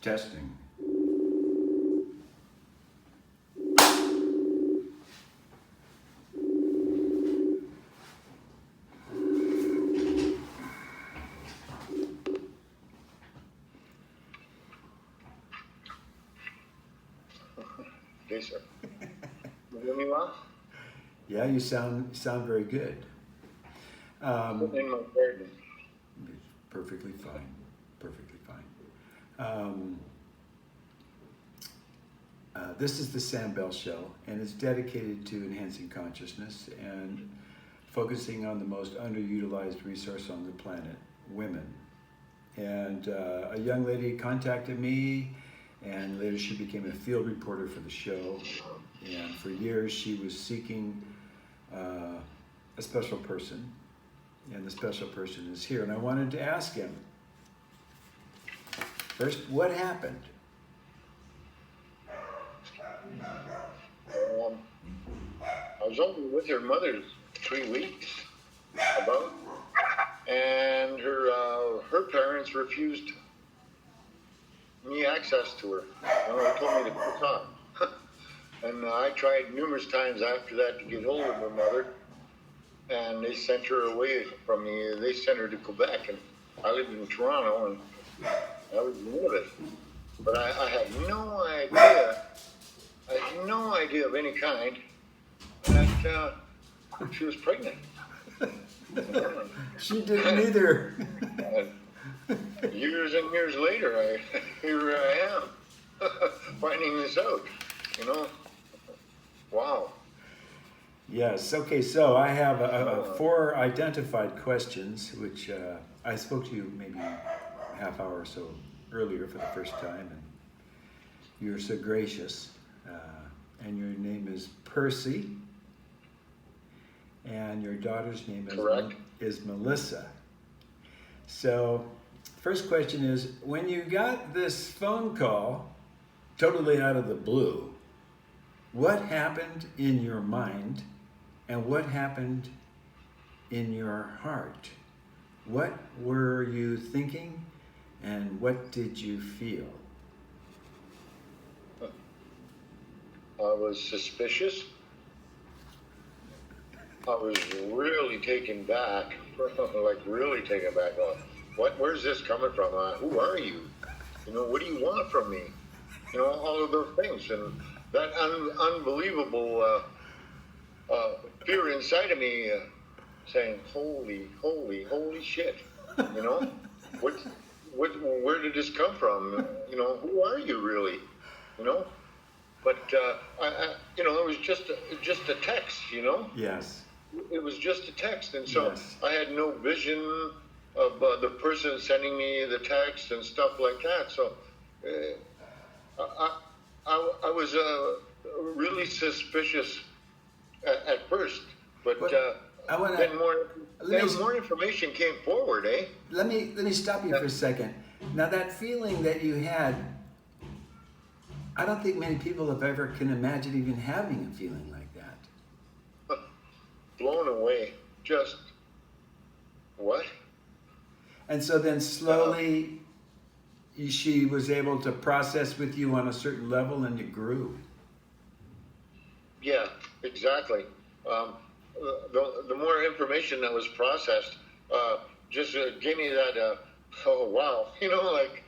Testing. Okay, sir. You hear me well? Yeah, you sound very good. Sitting in my garden. Perfectly fine. Perfectly fine. This is the Sam Bell Show, and it's dedicated to enhancing consciousness and focusing on the most underutilized resource on the planet, women. And a young lady contacted me, and later she became a field reporter for the show. And for years she was seeking a special person, and the special person is here. And I wanted to ask him, first, what happened? I was only with her mother 3 weeks, about, and her parents refused me access to her. They told me to pick on. And I tried numerous times after that to get hold of her mother, and they sent her away from me. They sent her to Quebec, and I lived in Toronto, and I was livid. But I had no idea. I had no idea of any kind that she was pregnant. She didn't either. Years and years later, here I am, finding this out, Wow. Yes, okay, so I have 4 identified questions, which I spoke to you maybe a half hour or so earlier for the first time, and you're so gracious. And your name is Percy, and your daughter's name is Melissa. So, first question is, when you got this phone call, totally out of the blue, what happened in your mind and what happened in your heart? What were you thinking and what did you feel? I was suspicious. I was really taken back, like really taken back. Where's this coming from? Who are you? What do you want from me? All of those things. And that unbelievable fear inside of me saying, holy shit. Where did this come from? Who are you really? But it was just a text, Yes. It was just a text, and so Yes. I had no vision of the person sending me the text and stuff like that. So I was really suspicious at first, but then more information came forward, eh? Let me stop you for a second. Now that feeling that you had, I don't think many people can imagine even having a feeling like that. Blown away. Just what? And so then slowly she was able to process with you on a certain level and it grew. Yeah, exactly. The more information that was processed just gave me that, oh wow, like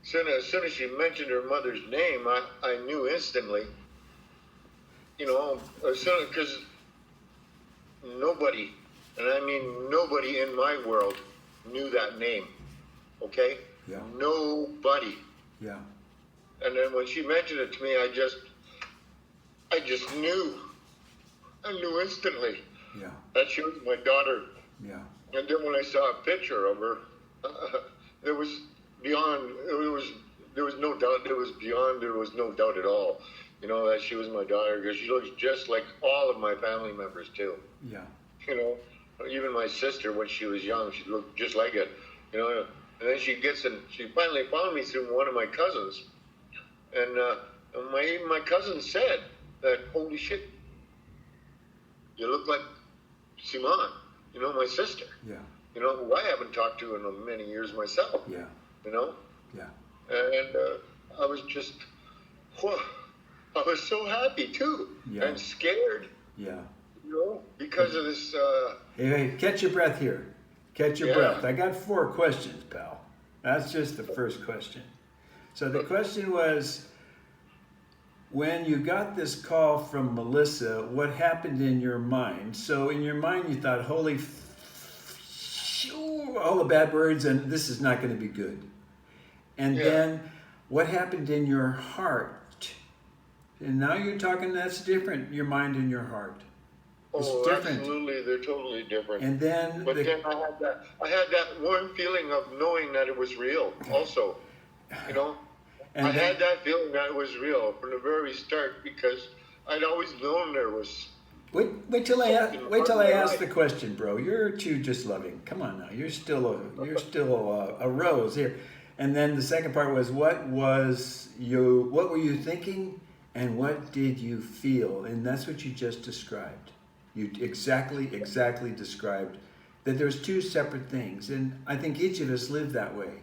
as soon as she mentioned her mother's name, I knew instantly, because nobody, and I mean nobody in my world knew that name, okay? Yeah. Nobody. Yeah. And then when she mentioned it to me, I just knew. I knew instantly that she was my daughter. Yeah. And then when I saw a picture of her, there was no doubt at all, that she was my daughter, because she looks just like all of my family members too. Yeah. Even my sister, when she was young, she looked just like it, and then she finally found me through one of my cousins, and my cousin said that, holy shit, you look like Simone, my sister. Yeah. Who I haven't talked to in many years myself. Yeah. Yeah. Yeah. And I was just, whew, I was so happy too, Yeah. and scared, Yeah. because of this. Hey, catch your breath here. Catch your Yeah. breath. I got 4 questions, pal. That's just the first question. So the question was, when you got this call from Melissa, what happened in your mind? So in your mind, you thought, holy, all the bad words, and this is not going to be good. And then what happened in your heart? And now you're talking, that's different, your mind and your heart. It's different. Absolutely, they're totally different. And then, but then I had that warm feeling of knowing that it was real also, and I had that feeling that it was real from the very start, because I'd always known there was. Wait till I ask the question, bro. You're too just loving. Come on now. You're still a rose here. And then the second part was, what were you thinking, and what did you feel? And that's what you just described. You exactly described that there's 2 separate things, and I think each of us live that way.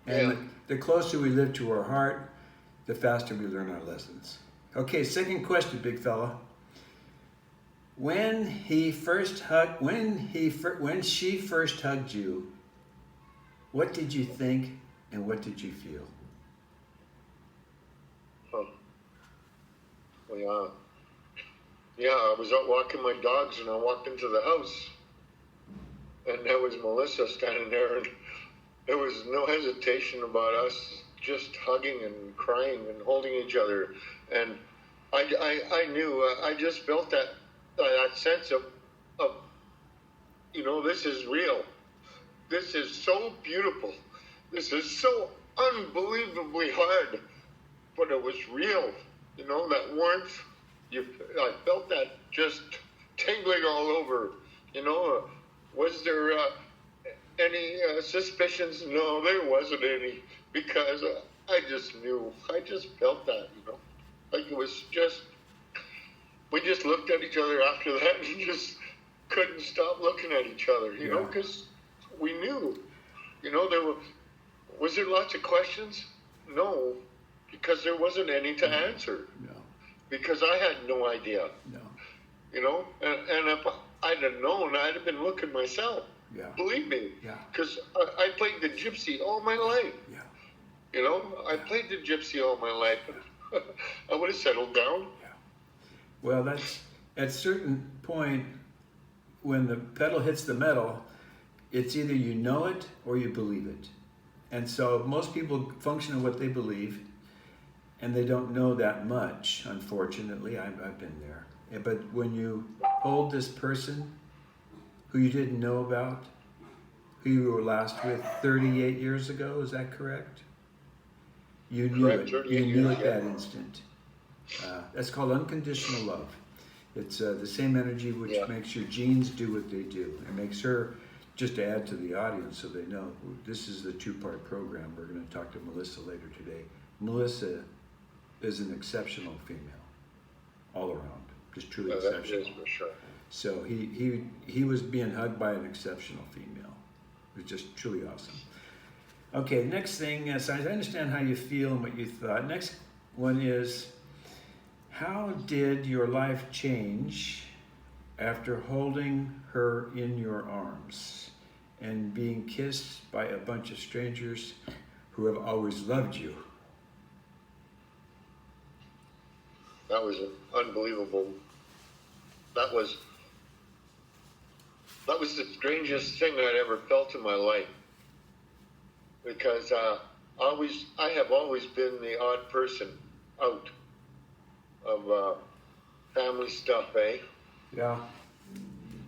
And the closer we live to our heart, the faster we learn our lessons. Okay, second question, big fella. When she first hugged you, what did you think and what did you feel? Well, I was out walking my dogs, and I walked into the house, and there was Melissa standing there, and there was no hesitation about us just hugging and crying and holding each other. And I knew, I just felt that sense of, this is real. This is so beautiful. This is so unbelievably hard, but it was real. That warmth, I felt that just tingling all over. Was there any suspicions? No, there wasn't any, because I just knew. I just felt that, like it was just, we just looked at each other after that and just couldn't stop looking at each other, because we knew. Was there lots of questions? No, because there wasn't any to answer. No. Because I had no idea. No. And if I'd have known, I'd have been looking myself. Yeah. Believe me. Yeah. Because I played the gypsy all my life. Yeah. I played the gypsy all my life. I would have settled down. Yeah. Well, that's at a certain point when the pedal hits the metal, it's either you know it or you believe it. And so most people function on what they believe, and they don't know that much, unfortunately. I've been there. But when you hold this person who you didn't know about, who you were last with 38 years ago, is that correct? You knew it. You knew it that instant. That's called unconditional love. It's the same energy which makes your genes do what they do. It makes her, just to add to the audience so they know, this is the 2-part program. We're going to talk to Melissa later today. Melissa is an exceptional female, all around, just truly exceptional. That is for sure. So he was being hugged by an exceptional female. It was just truly awesome. Okay, next thing, so I understand how you feel and what you thought. Next one is, how did your life change after holding her in your arms and being kissed by a bunch of strangers who have always loved you? That was unbelievable. That was the strangest thing I'd ever felt in my life. Because I have always been the odd person out of family stuff, eh? Yeah.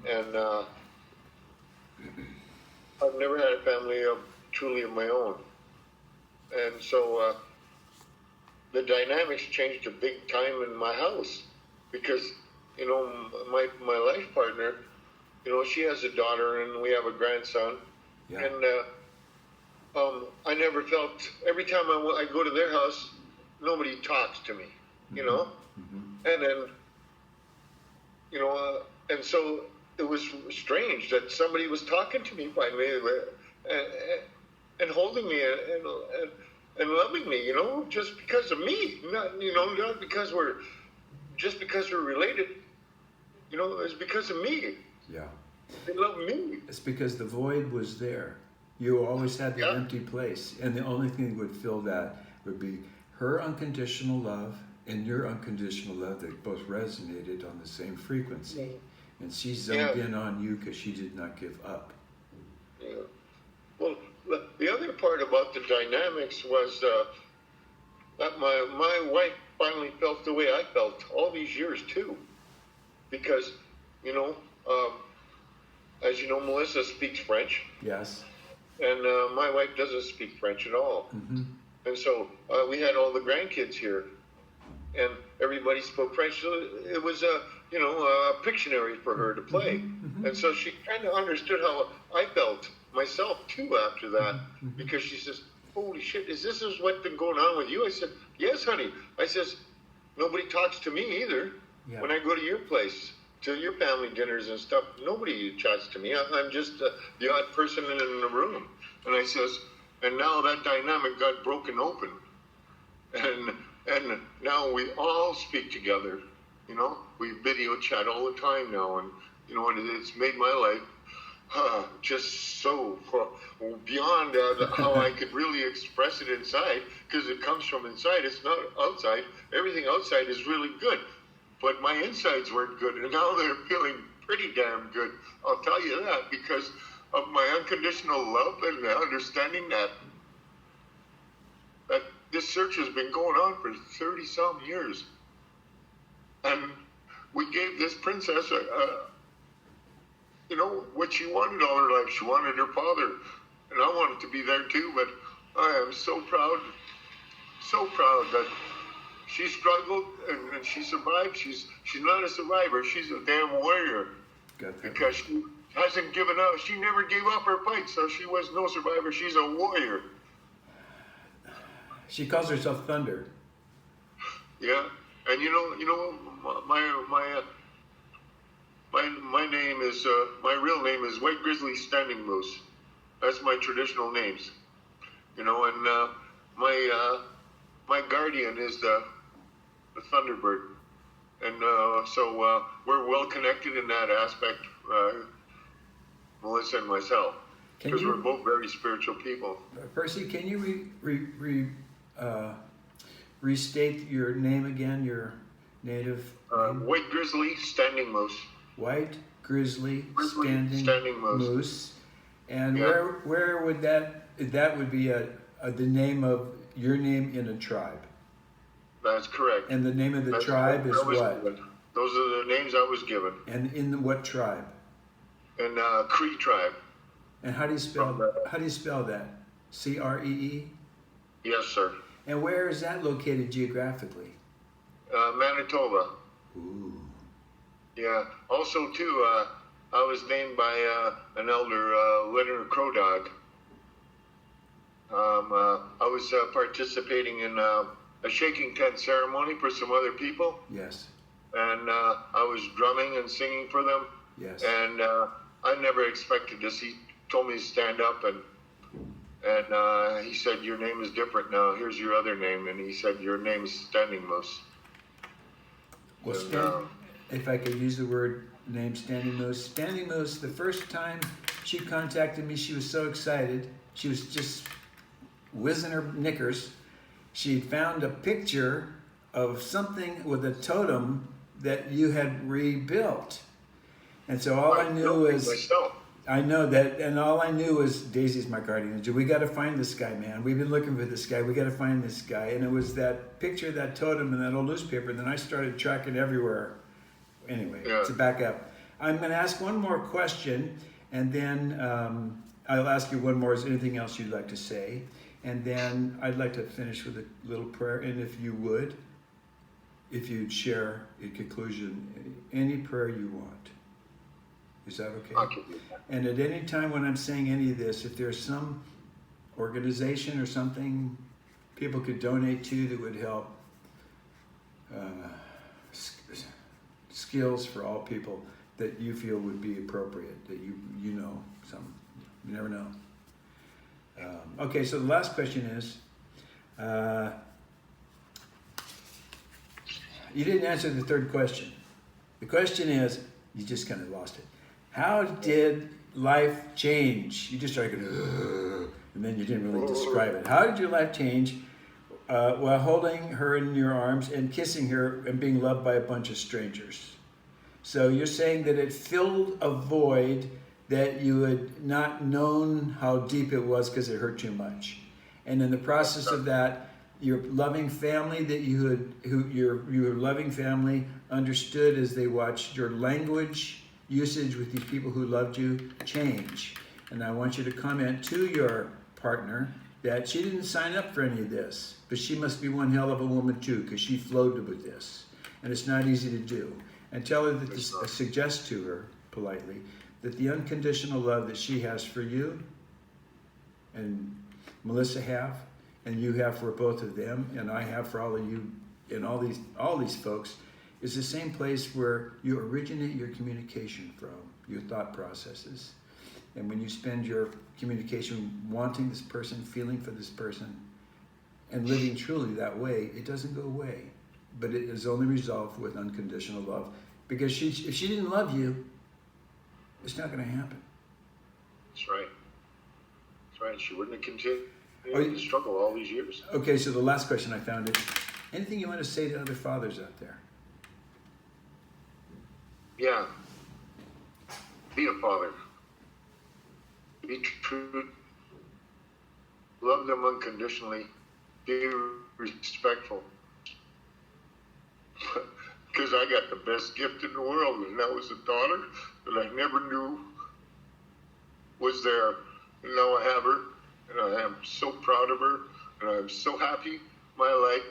And I've never had a family truly of my own. And so the dynamics changed a big time in my house, because, my life partner, she has a daughter and we have a grandson. Yeah. And I never felt, every time I go to their house, nobody talks to me, Mm-hmm. And then, and so it was strange that somebody was talking to me finally and holding me and loving me, just because of me, not because we're related, it's because of me. Yeah. They love me. It's because the void was there. You always had the Yeah. empty place, and the only thing that would fill that would be her unconditional love and your unconditional love that both resonated on the same frequency. And she zoned in on you because she did not give up. Yeah. Well, the other part about the dynamics was that my wife finally felt the way I felt all these years too, because as you know, Melissa speaks French. Yes. And my wife doesn't speak French at all. Mm-hmm. And so we had all the grandkids here, and everybody spoke French. So it was a Pictionary for her to play. Mm-hmm. And so she kind of understood how I felt myself too after that, Mm-hmm. because she says, "Holy shit, is what's been going on with you?" I said, "Yes, honey." I says, "Nobody talks to me either. Yeah. When I go to your place, to your family dinners and stuff, nobody chats to me. I'm just the odd person in the room." And I says, and now that dynamic got broken open, and now we all speak together. We video chat all the time now, and and it's made my life just so beyond how I could really express it inside, because it comes from inside. It's not outside. Everything outside is really good, but my insides weren't good, and now they're feeling pretty damn good. I'll tell you that, because of my unconditional love and the understanding that this search has been going on for 30-some years. And we gave this princess what she wanted all her life. She wanted her father, and I wanted to be there too, but I am so proud that she struggled and she survived. She's not a survivor. She's a damn warrior. Got that. Because she hasn't given up. She never gave up her fight, so she was no survivor. She's a warrior. She calls herself Thunder. Yeah, and my name is my real name is White Grizzly Standing Moose. That's my traditional names. And my guardian is the Thunderbird, and so we're well connected in that aspect, Melissa and myself, because we're both very spiritual people. Percy, can you restate your name again? Your native name? White Grizzly Standing Moose. White Grizzly Standing Moose. And Yeah. where would that would be the name of your name in a tribe? That's correct. And the name of the That's tribe is I was what? given. Those are the names I was given. And in what tribe? In Cree tribe. And how do you spell that? CREE? Yes, sir. And where is that located geographically? Manitoba. Ooh. Yeah. Also, too, I was named by an elder, Leonard Crow Dog. I was participating in a shaking tent ceremony for some other people, Yes. and I was drumming and singing for them. Yes. And I never expected this. He told me to stand up, and he said, "Your name is different now. Here's your other name." And he said, "Your name is Standing Moose." Well, if I could use the word name, Standing Moose. Standing Moose, the first time she contacted me, she was so excited. She was just whizzing her knickers. She found a picture of something with a totem that you had rebuilt. And so all I knew was, myself. I know that, and all I knew was Daisy's my guardian angel. We got to find this guy, man. We've been looking for this guy. We got to find this guy. And it was that picture, that totem, and that old newspaper. And then I started tracking everywhere. Anyway, to back up, I'm going to ask one more question, and then I'll ask you one more. Is there anything else you'd like to say? And then I'd like to finish with a little prayer. And if you would, if you'd share in conclusion any prayer you want. Is that okay? Okay. And at any time when I'm saying any of this, if there's some organization or something people could donate to that would help skills for all people that you feel would be appropriate, that you some, you never know. Okay, so the last question is, Uh, you didn't answer the third question. The question is, you just kind of lost it. How did life change? You just started going, "Ugh," and then you didn't really describe it. How did your life change while holding her in your arms and kissing her and being loved by a bunch of strangers? So you're saying that it filled a void that you had not known how deep it was because it hurt too much. And in the process of that, your loving family your loving family understood as they watched your language usage with these people who loved you change. And I want you to comment to your partner that she didn't sign up for any of this, but she must be one hell of a woman too, because she flowed with this. And it's not easy to do. And tell her that suggest to her politely that the unconditional love that she has for you and Melissa have, and you have for both of them, and I have for all of you, and all these folks, is the same place where you originate your communication from, your thought processes. And when you spend your communication wanting this person, feeling for this person, and living truly that way, it doesn't go away. But it is only resolved with unconditional love. Because if she didn't love you, it's not going to happen. That's right. That's right. She wouldn't have continued to struggle all these years. Okay, so the last question I found is, anything you want to say to other fathers out there? Yeah. Be a father. Be true. Love them unconditionally. Be respectful. Because I got the best gift in the world, and that was a daughter that I never knew was there. And now I have her, and I am so proud of her, and I'm so happy. My life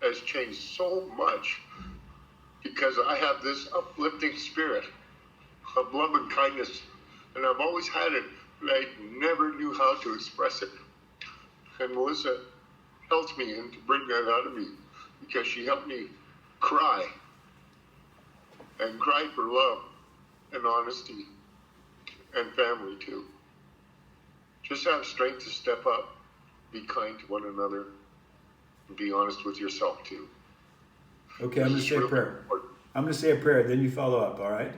has changed so much because I have this uplifting spirit of love and kindness, and I've always had it, but I never knew how to express it. And Melissa helped me and to bring that out of me because she helped me cry and cry for love and honesty and family too. Just have strength to step up, be kind to one another, and be honest with yourself too. Okay, I'm going to say a prayer. I'm going to say a prayer, then you follow up, all right?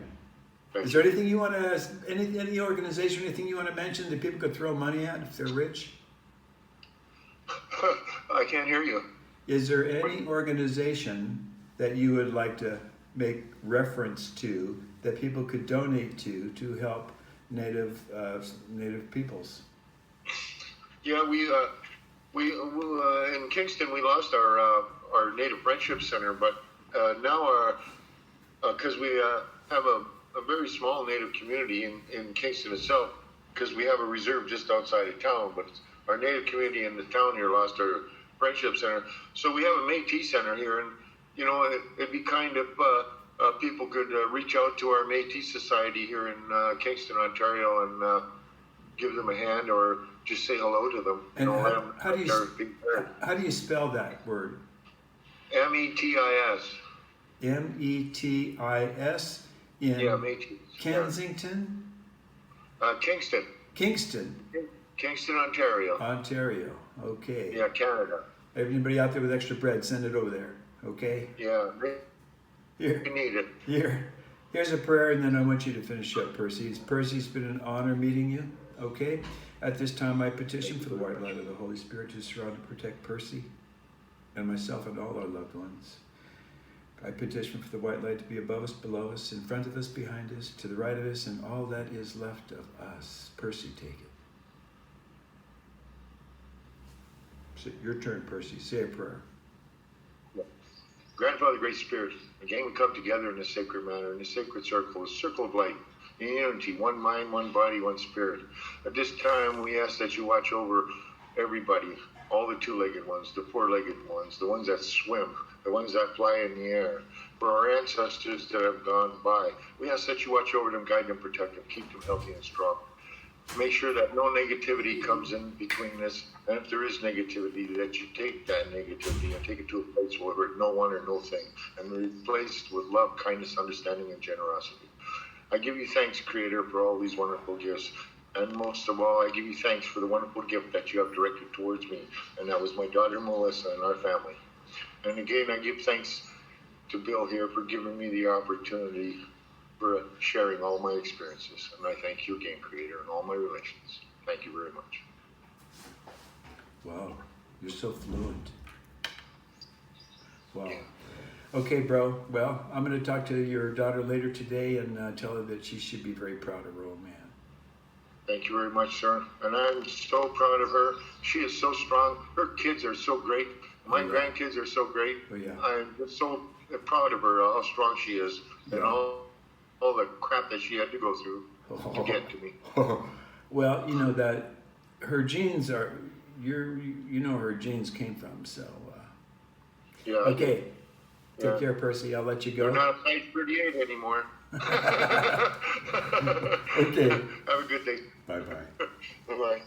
Is there anything you want to, any organization, anything you want to mention that people could throw money at if they're rich? I can't hear you. Is there any organization that you would like to make reference to that people could donate to help Native peoples? Yeah, we in Kingston we lost our Native Friendship Center, but now because we have a very small Native community in Kingston itself, because we have a reserve just outside of town, but our Native community in the town here lost our Friendship Center, so we have a Métis Center here, and you know, it'd be kind of people could reach out to our Métis Society here in Kingston, Ontario, and give them a hand or just say hello to them. And how do you spell that word? METIS. METIS in Métis. Kensington? Kingston. Kingston, Ontario. Ontario, okay. Yeah, Canada. Everybody out there with extra bread, send it over there, okay? Yeah, Here. we need it. Here's a prayer, and then I want you to finish up, Percy. Percy, it's been an honor meeting you, okay? At this time, I petition for the white light of the Holy Spirit to surround and protect Percy and myself and all our loved ones. I petition for the white light to be above us, below us, in front of us, behind us, to the right of us, and all that is left of us. Percy, take it. So your turn, Percy. Say a prayer. Grandfather, Great Spirit, again we come together in a sacred manner, in a sacred circle, a circle of light, in unity, one mind, one body, one spirit. At this time, we ask that you watch over everybody, all the two-legged ones, the four-legged ones, the ones that swim, the ones that fly in the air. For our ancestors that have gone by, we ask that you watch over them, guide them, protect them, keep them healthy and strong. Make sure that no negativity comes in between this, and if there is negativity, that you take that negativity and take it to a place where it no one or no thing, and replace it with love, kindness, understanding, and generosity. I give you thanks, Creator, for all these wonderful gifts. And most of all, I give you thanks for the wonderful gift that you have directed towards me. And that was my daughter Melissa and our family. And again, I give thanks to Bill here for giving me the opportunity for sharing all my experiences. And I thank you again, Creator, and all my relations. Thank you very much. Wow, you're so fluent. Wow. Okay, bro. Well, I'm going to talk to your daughter later today and tell her that she should be very proud of her old man. Thank you very much, sir. And I'm so proud of her. She is so strong. Her kids are so great. My grandkids are so great. Oh, yeah. I'm just so proud of her, how strong she is, and all the crap that she had to go through to get to me. Well, you know that her genes are, you know her genes came from, so. Yeah. Okay. Take care, Percy. I'll let you go. They're not a size 38 anymore. Okay. Have a good day. Bye-bye. Bye-bye.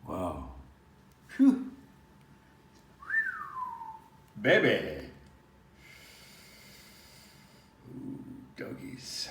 Wow. Whew. Baby. Ooh, doggies.